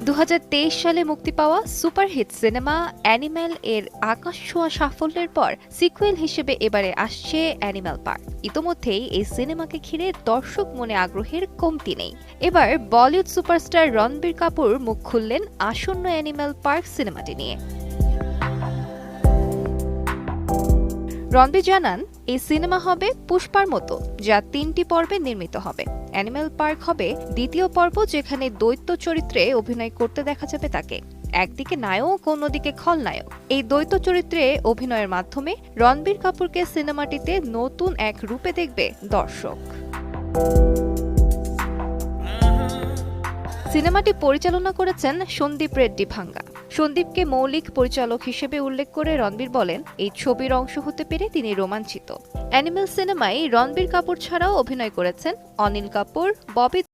2023 সালে মুক্তি পাওয়া সুপারহিট সিনেমা অ্যানিম্যাল এর আকাশছোঁয়া সাফল্যের পর সিকুয়েল হিসেবে এবারে আসছে অ্যানিম্যাল পার্ক। ইতোমধ্যেই এই সিনেমাকে ঘিরে দর্শক মনে আগ্রহের কমতি নেই। এবার বলিউড সুপারস্টার রণবীর কাপুর মুখ খুললেন আসন্ন অ্যানিম্যাল পার্ক সিনেমাটি নিয়ে। রণবীর জানান, এই সিনেমা হবে পুষ্পার মতো, যা 3টি পর্বে নির্মিত হবে। অ্যানিম্যাল পার্ক হবে দ্বিতীয় পর্ব, যেখানে দৈত্য চরিত্রে অভিনয় করতে দেখা যাবে তাকে। একদিকে নায়ক, অন্যদিকে খলনায়ক। এই দ্বৈত চরিত্রে অভিনয়ের মাধ্যমে রণবীর কাপুরকে সিনেমাটিতে নতুন এক রূপে দেখবে দর্শক। সিনেমাটি পরিচালনা করেছেন সন্দীপ রেড্ডি ভাঙ্গা। সন্দীপকে মৌলিক পরিচালক হিসেবে উল্লেখ করে রণবীর বলেন, এই ছবির অংশ হতে পেরে তিনি রোমাঞ্চিত। অ্যানিমেল সিনেমায় রণবীর কাপুর ছাড়াও অভিনয় করেছেন অনিল কাপুর, ববি